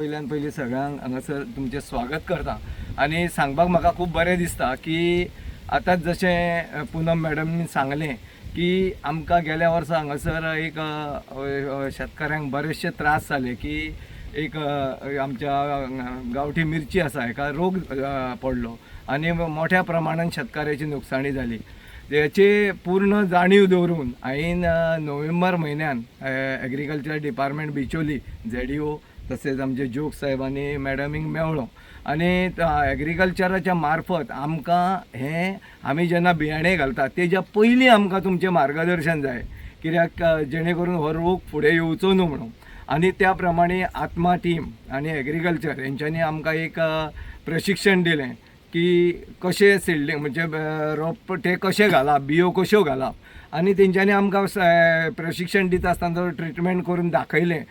पहिल्यान पयलीं सगळ्यांक हांगासर तुमचें स्वागत करता आनी सांगपाक म्हाका खूब बरें दिसता की आतांच जशें पूनम मॅडमीन सांगलें की आमकां गेल्या वर्सा हांगासर एक शेतकऱ्यांक बरेचशे त्रास जाले की एक आमच्या गांवठी मिरची आसा हेका रोग पडलो आनी मोठ्या प्रमाणान शेतकऱ्याची नुकसाणी जाली। याची पूर्ण जाणीव दवरून हांवें नोव्हेंबर म्हयन्यान एग्रीकल्चर डिपार्टमेंट बिचोली ZDO तसेच आमचे जोग साहेबांनी मॅडमीक मेळ्ळो आनी एग्रीकल्चराच्या मार्फत आमकां हे आमी जेन्ना बियाणे घालता तेज्या पयलीं आमकां तुमचें मार्गदर्शन जाय, कित्याक जेणे करून हो रोग फुडें येवचो न्हू म्हणून। आनी त्या प्रमाणे आत्मा टीम आनी एग्रीकल्चर हेंच्यांनी आमकां एक प्रशिक्षण दिलें की कशें सिडलींग म्हणजे रोप ते कशें घालप, बियो कश्यो घालप आनी तेंच्यांनी आमकां प्रशिक्षण दिता आसतना तो ट्रिटमेंट करून दाखयलें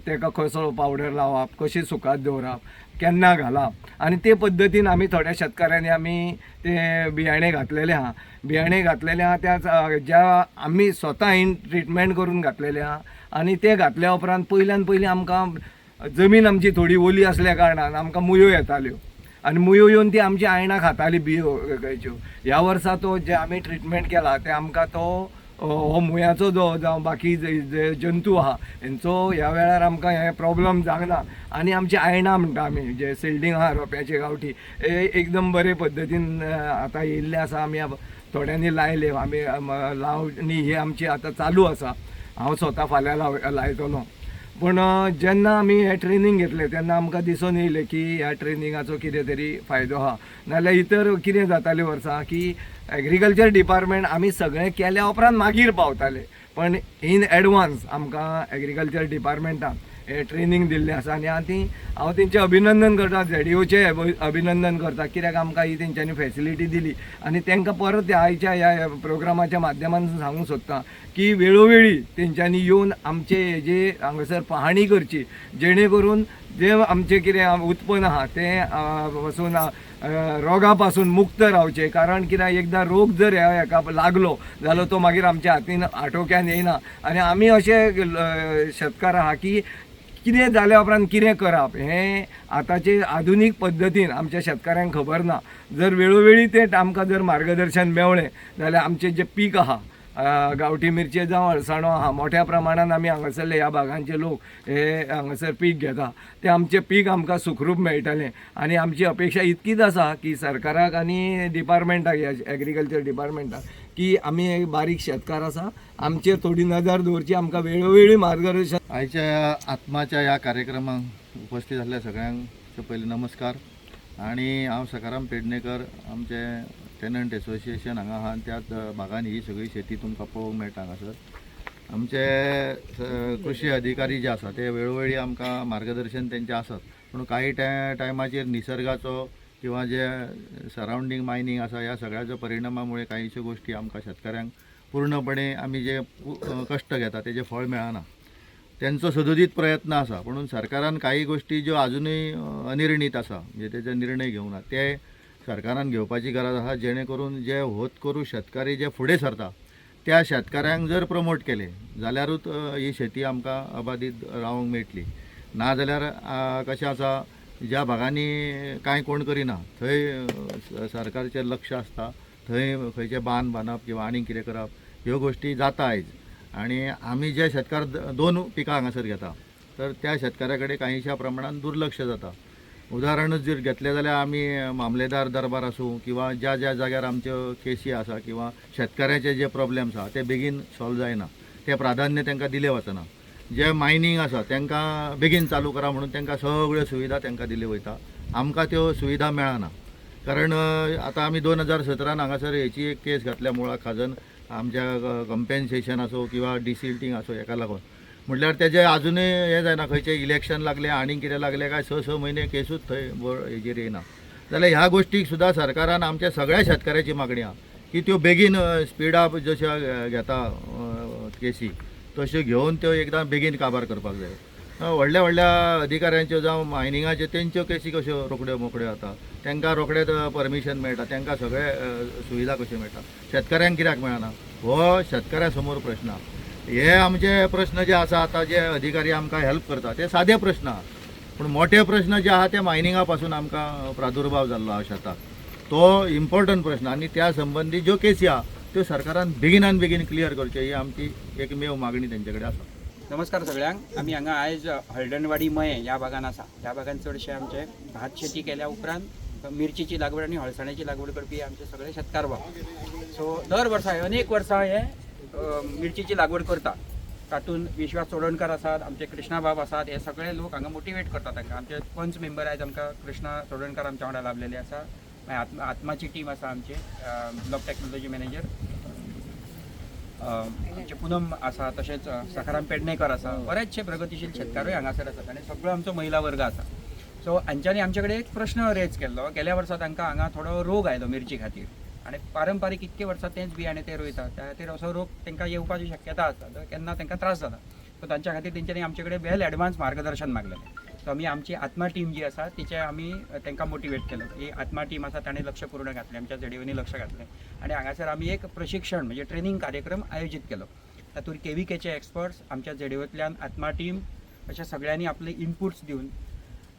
तेका कसो पावडर लावप, कशी सुकात दवरप, केन्ना घालप आनी ते पद्दतीन आमी थोड्या शेतकऱ्यांनी आमी ते बियाणे घातलेले आहा। बियाणे घातलेले आहा त्या ज्या आमी स्वता ट्रिटमेंट करून घातलेले आहा आनी ते घातल्या उपरांत पयल्यान पयलीं आमकां जमीन आमची थोडी ओली आसल्या कारणान आमकां मुयो येताल्यो आनी मुयो येवन ती आमची आयणां खाताली बियो खंयच्यो। ह्या वर्सा तो जे आमी ट्रिटमेंट केला ते आमकां तो हो मुयाचो जो जावं बाकी जे जंतू आहा हेंचो ह्या वेळार आमकां हे प्रॉब्लम जावना आनी आमची आयणां म्हणटा आमी जे सिल्डींग आहा रोप्याचे गांवठी एकदम बरे पद्दतीन आतां येयल्ले आसा। आमी थोड्यांनी लायले, आमी लावणी ही आमची आतां चालू आसा। हांव स्वता फाल्यां लायतलों। पूण जेन्ना आमी हे ट्रेनींग घेतले तेन्ना आमकां दिसून येयलें की ह्या ट्रेनिंगाचो कितें तरी फायदो आहा, नाल्यार इतर कितें जातालें वर्सां की एग्रीकल्चर डिपार्टमेंट आमी सगळें केल्या उपरांत मागीर पावताले, पण इन एडवान्स आमकां एग्रीकल्चर डिपार्टमेंटान हे ट्रेनींग दिल्लें आसा आनी हांव तेंचें अभिनंदन करता, ZDOचें अभिनंदन करता, कित्याक आमकां ही तेंच्यांनी फॅसिलिटी दिली आनी तांकां परत आयच्या ह्या प्रोग्रामाच्या माध्यमान सांगूंक सोदता की वेळोवेळी तेंच्यांनी येवन आमचे हेजे हांगासर पाहणी करची, जेणे करून जे आमचें कितें उत्पन्न आहा तें वचून रोगा पासून मुक्त रावचे। कारण कित्याक एकदां रोग जर हेका लागलो जाल्यार तो मागीर आमच्या हातीन आटोक्यान येना आनी आमी अशे शेतकार आहा की कितें जाल्या उपरांत कितें करप हें आतांचे आधुनीक पद्दतीन आमच्या शेतकऱ्यांक खबर ना। जर वेळोवेळी ते आमकां जर मार्गदर्शन मेवलें जाल्यार आमचें जें पीक आहा गांवठी मिरचे जावं अळसाणो आहा मोठ्या प्रमाणान आमी हांगासरले ह्या भागांचे लोक हे हांगासर पीक घेता ते आमचें पीक आमकां सुखरूप मेळटलें आनी आमची अपेक्षा इतकीच आसा की सरकाराक आनी डिपार्टमेंटाक ह्या एग्रीकल्चर डिपार्टमेंटाक की आमी एक बारीक शेतकार आसा, आमचेर थोडी नजर दवरची, आमकां वेळोवेळी मार्गदर्शन। आयच्या आत्माच्या ह्या कार्यक्रमाक उपस्थित आसल्या सगळ्यांक पयलीं नमस्कार। आणि हांव सकाराम पेडणेकर, आमचे टेनंट एसोसिएशन हांगा आहा त्याच भागांनी ही सगळी शेती तुमकां पळोवंक मेळटा। हांगासर आमचे कृषी अधिकारी जे आसा ते वेळोवेळी आमकां मार्गदर्शन तेंचें आसत, पूण काही टायमाचेर निसर्गाचो किंवा जे सरावंडींग मायनींग आसा ह्या सगळ्याच्या परिणामामुळे काहीशे गोष्टी आमकां शेतकऱ्यांक पूर्णपणे आमी जे कश्ट घेता तेजें फळ मेळना। त्यांचो सदोदित प्रयत्न आसा, म्हणून सरकारान काही गोष्टी ज्यो अजूनय अनिर्णीत आसा म्हणजे तेजे निर्णय घेवना ते सरकारान घेवपाची गरज आसा, जेणे करून जे होत करू शेतकारी जे फुडें सरता त्या शेतकऱ्यांक जर प्रमोट केले जाल्यारूच ही शेती आमकां अबादीत रावंक मेळटली। ना जाल्यार कशें आसा ज्या भागांनी कांय कोण करिना थंय सरकारचें लक्ष आसता, थंय खंयचे बांद बांदप किंवा आनीक कितें करप ह्यो गोष्टी जाता आयज। आणि आमी जे शेतकार 2 पिकां हांगासर घेता तर त्या शेतकाऱ्या कडेन काहीशा प्रमाणात दुर्लक्ष जाता। उदाहरणच जर घेतलें जाल्यार आमी मामलेदार दरबार आसूं किंवा ज्या ज्या जाग्यार आमच्यो केसी आसा किंवा शेतकऱ्याचे जे प्रॉब्लेम्स आसा ते बेगीन सॉल्व जायना, ते प्राधान्य तांकां दिलें वचना। जे मायनींग आसा तांकां बेगीन चालू करा म्हणून तांकां सगळ्यो सुविधा तांकां दिल्यो वयता, आमकां त्यो सुविधा मेळना। कारण आतां आमी 2017 हांगासर हेची एक केस घातल्या मुळा खाजन आमच्या कंपेन्सेशन असो किंवा डिसिल्टिंग असो हेका लागून, म्हटल्यार तेजे अजूनय हे जायना, खंयचे इलेक्शन लागले आनी कितें लागले काय 6 म्हयने केसूच थंय हेजेर येना। जाल्यार ह्या गोष्टीक सुद्दां सरकारान आमच्या सगळ्या शेतकऱ्याची मागणी आहा की त्यो बेगीन स्पीड अप जश्यो घेता केसी तश्यो घेवन त्यो एकदां बेगीन काबार करपाक जाय। व्हडल्या व्हडल्या अधिकाऱ्यांच्यो जावं मायनिंगाच्यो तेंच्यो केसी कश्यो रोखड्यो मोकड्यो जाता, तांकां रोखडेंच परमिशन मेळटा, तांकां सगळे सुविधा कश्यो मेळटा, शेतकऱ्यांक कित्याक मेळना हो शेतकऱ्या समोर प्रश्न आहा। हे आमचे प्रश्न जे आसा आतां जे अधिकारी आमकां हेल्प करता ते सादे प्रश्न आहा, पूण मोठे प्रश्न जे आहा ते मायनिंगा पासून आमकां प्रादुर्भाव जाल्लो आहा शेताक, तो इम्पॉर्टंट प्रश्न आनी त्या संबंधी ज्यो केसी आहा त्यो सरकारान बेगिनान बेगीन क्लियर करच्यो ही आमची एकमेव मागणी तेंचे कडेन आसा. नमस्कार सगळ्यांक. आमी हांगा आयज हळदणवाडी मये ह्या भागान आसा. ह्या भागान चडशे आमचे भात शेती केल्या उपरांत मिरचीची लागवड आनी हळसाण्याची लागवड करपी आमचे सगळे शेतकार भाव. सो दर वर्सा अनेक वर्सां हे मिरचीची लागवड करता. तातूंत विश्वास चोडणकर आसात, आमचे कृष्णा बाब आसात, हे सगळे लोक हांगा मोटिवेट करतात तांकां. आमचे पंच मेंबर आयज आमकां कृष्णा चोडणकर आमच्या वांगडा लाभलेले आसा. मागीर आत्माची टीम आसा आमचे, ब्लॉक टेक्नॉलॉजी मॅनेजर आमचे पूनम आसा, तशेंच सखाराम पेडणेकर आसा, बरेचशे प्रगतीशील शेतकारूय हांगासर आसात आनी सगळो आमचो महिला वर्ग आसा. सो हांच्यांनी आमचे कडेन एक प्रश्न रेज केल्लो. गेल्या वर्सा तांकां हांगा थोडो रोग आयलो मिरची खातीर आनी पारंपारीक इतके वर्सां तेंच बियाणे ते रोयतात, त्या खातीर असो रोग तांकां येवपाची शक्यता आसता, तर केन्ना तांकां त्रास जाता. सो तांच्या खातीर तेंच्यांनी आमचे कडेन वेल एडवान्स मार्गदर्शन मागलेलें. सो आमी आमची आत्मा टीम जी आसा तिचे आमी तांकां मोटिवेट केलं. ही आत्मा टीम आसा ताणें लक्ष पूर्ण घातलें, आमच्या झेडीओनी लक्ष घातलें आनी हांगासर आमी एक प्रशिक्षण म्हणजे ट्रेनिंग कार्यक्रम आयोजीत केलो. तातूंत केव्हीकेचे एक्सपर्ट्स, आमच्या झेडीओतल्यान आत्मा टीम अशा सगळ्यांनी आपले इनपुट्स दिवन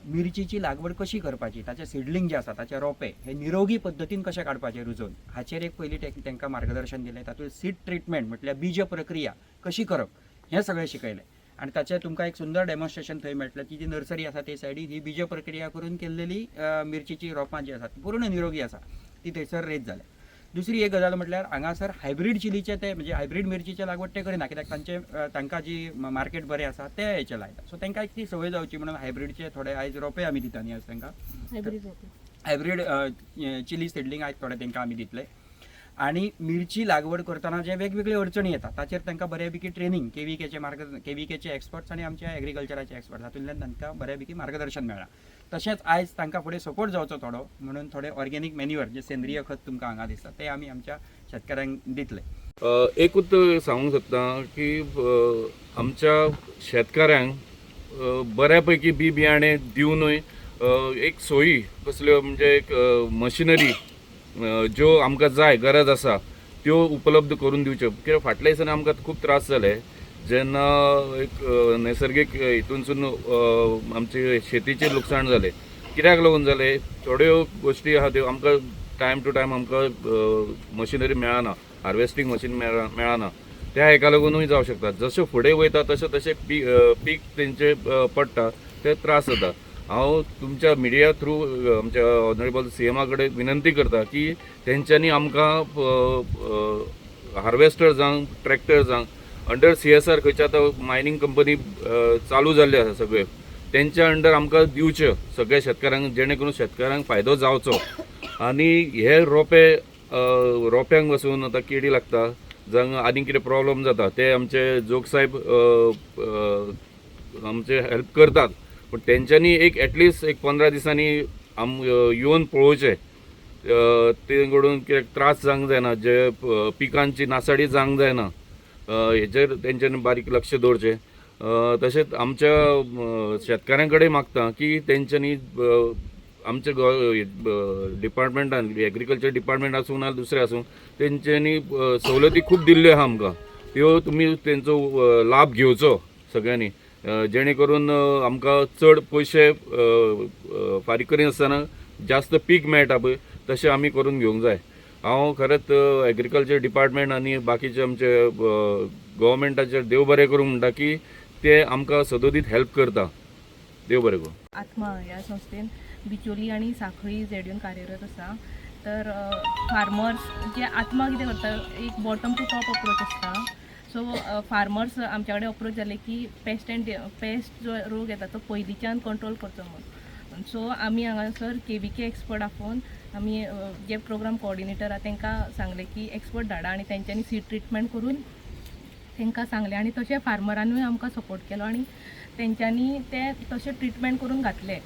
मिरचीची लागवड कशी करपाची, ताचे सिडलिंग जे आसा ताचे रोपे हे निरोगी पद्दतीन कशे काडपाचे रुजोवन, हाचेर एक पयलीं तांकां मार्गदर्शन दिलें. तातूंत सीड ट्रिटमेंट म्हटल्यार बीज प्रक्रिया कशी करप हें सगळें शिकयलें. आनी ताचें तुमकां एक सुंदर डेमॉन्स्ट्रेशन थंय मेळटलें. ती जी नर्सरी आसा ते सायडीक ही बीज प्रक्रिया करून केल्लेली मिरचीची रोपां जी आसात ती पूर्ण निरोगी आसा, ती थंयसर रेज जाल्या. दुसरी एक गजाल म्हटल्यार हांगासर हायब्रीड चिलीचे ते म्हणजे हायब्रीड मिरचीचे लागवड ते करिना, कित्याक तांकां जी मार्केट बरें आसा ते हेचे लायता. सो तांकां एक ती संवय जावची म्हणून हायब्रीडचे थोडे आयज रोपे आमी दिता न्ही आज तांकां हायब्रीड चिली सिडलींग आयज थोडे तांकां आमी दितले. आनी मिरची लागवड करतना जे वेगवेगळे अडचणी येतात ताचेर तांकां बऱ्यापैकी ट्रेनिंग केव्हीकेचे एक्सपर्ट्स आनी आमच्या एग्रीकल्चराचे एक्सपर्ट्स हातूंतल्यान तांकां बऱ्यापैकी मार्गदर्शन मेळ्ळां. तशेंच आयज तांकां फुडें सपोर्ट जावचो थोडो म्हणून थोडे ऑर्गेनीक मॅन्युअर जे सेंद्रीय खत तुमकां हांगा दिसता ते आमी आमच्या शेतकाऱ्यांक दितले. एकूच सांगूंक सोदता की आमच्या शेतकाऱ्यांक बऱ्यापैकी बी बियाणे दिवनूय एक सोयी कसल्यो म्हणजे एक मशिनरी ज्यो आमकां जाय गरज आसा त्यो उपलब्ध करून दिवच्यो. कित्याक फाटल्या दिसांनी आमकां खूब त्रास जाले जेन्ना एक नैसर्गीक हितूनसून आमचे शेतीचें लुकसाण जालें. कित्याक लागून जालें, थोड्यो गोश्टी आहा त्यो आमकां टायम टू टायम आमकां मशिनरी मेळना, हार्वेस्टींग मशीन मेळना. त्या हेका लागूनूय जावं शकता. जशें फुडें वयता तशें तशें पीक तेंचे पडटा ते त्रास जाता. हांव तुमच्या मिडिया थ्रू आमच्या ऑनरेबल CMा कडेन विनंती करता की तेंच्यांनी आमकां हार्वेस्टर जावं ट्रॅक्टर जावं अंडर CSR खंयच्या आतां मायनींग कंपनी चालू जाल्ले आसा सगळे, तेंच्या अंडर आमकां दिवच्यो सगळ्या शेतकाऱ्यांक, जेणे करून शेतकाऱ्यांक फायदो जावचो. आनी हे रोप्यांक पासून आतां किडी लागता जावं आनी कितें प्रॉब्लेम जाता ते आमचे जोग साहेब आमचे हेल्प करतात. पण तेंच्यांनी एक एटलिस्ट एक 15 दिसांनी येवन पळोवचें, ते कडून कितें त्रास जावंक जायना, जे पिकांची नासाडी जावंक जायना हेचेर तेंच्यांनी बारीक लक्ष दवरचें. तशेंच आमच्या शेतकाऱ्यां कडेन मागता की तेंच्यांनी आमच्या डिपार्टमेंटान एग्रीकल्चर डिपार्टमेंट आसूं ना दुसरें आसूं तेंच्यांनी सवलती खूब दिल्ल्यो आहा आमकां, त्यो तुमी तेंचो लाभ घेवचो सगळ्यांनी, जेणे करून आमकां चड पयशे फारीक करिनासतना जास्त पीक मेळटा पळय तशें आमी करून घेवंक जाय. हांव खरेंच एग्रीकल्चर डिपार्टमेंट आनी बाकीचे आमचे गव्हर्मेंटाचेर देव बरें करूंक म्हणटा की ते आमकां सदोदीत हेल्प करता. देव बरें करूं. आत्मा ह्या संस्थेन बिचोली आनी सांखळी झेडीओन कार्यरत आसा. तर फार्मर्स जे आत्मा कितें करता, एक बॉटम टू टॉप अप्रोच आसता. सो फार्मर्स आमच्या कडेन अप्रोच जाले की पेस्ट जो रोग येता तो पयलींच्यान कंट्रोल करचो म्हणून. सो आमी हांगासर KVK एक्सपर्ट आपोवन आमी जे प्रोग्राम कोऑर्डिनेटर आहा तांकां सांगले की एक्सपर्ट धाडा आनी तेंच्यांनी सीड ट्रिटमेंट करून तांकां सांगलें. आनी तशें फार्मरांनूय आमकां सपोर्ट केलो आनी तेंच्यांनी ते तशें ट्रिटमेंट करून घातले.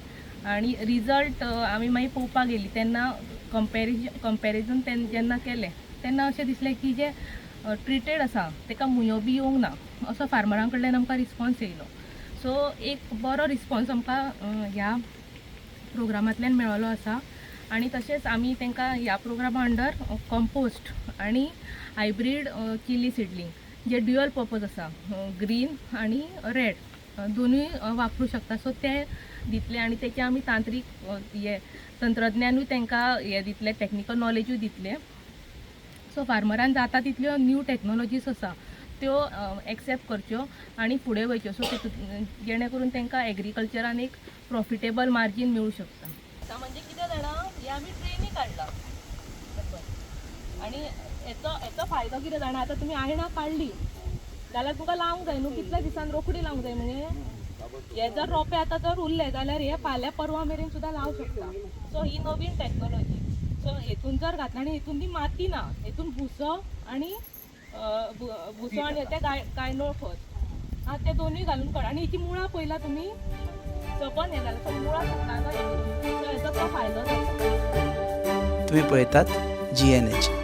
आनी रिजल्ट आमी मागीर पळोवपाक गेलीं तेन्ना कंपॅरिजन जेन्ना केलें तेन्ना अशें दिसलें की जे ट्रिटेड आसा ताका मुयो बी येवंक ना असो फार्मरां कडल्यान आमकां रिस्पॉन्स येयलो. सो एक बरो रिस्पॉन्स आमकां ह्या प्रोग्रामांतल्यान मेळ्ळो आसा. आनी तशेंच आमी तांकां ह्या प्रोग्रामा अंडर कंपोस्ट आनी हायब्रीड चिली सिडलींग जे ड्युअल पर्पज आसा, ग्रीन आनी रेड, दोन्ही वापरू शकता. सो ते दितले आनी तेचे आमी तांत्रीक तंत्रज्ञानूय तांकां दितले, टॅक्निकल नॉलेजूय दितले. सो फार्मरान जाता तितल्यो न्यू टॅक्नोलॉजीज आसा त्यो एक्सेप्ट करच्यो आनी फुडें वयच्यो. सो जेणे करून तांकां एग्रीकल्चरान एक प्रॉफिटेबल मार्जीन मेळूं शकता. म्हणजे कितें जाणा, हे आमी ट्रेनी काडला आनी हेचो फायदो कितें जाणा, आतां तुमी आयणां काडली जाल्यार तुका लावंक जाय न्हू, कितल्या दिसान रोखडी लावंक जाय. म्हणजे हे जर रोंपे आतां जर उरले जाल्यार हे फाल्यां परवा मेरेन सुद्दां लावंक शकता. सो ही नवीन टॅक्नोलॉजी. सो हेतून जर घातला आनी हेतून ती माती ना, हेतून भुसो आनी ते गायनोळ खत ते दोनूय घालून काड. आनी हेची मुळां पयला तुमी जपन हे जाल्यार मुळां सुकता. सो हेचो तो फायदो जाता. तुम्ही पळयतात GNH.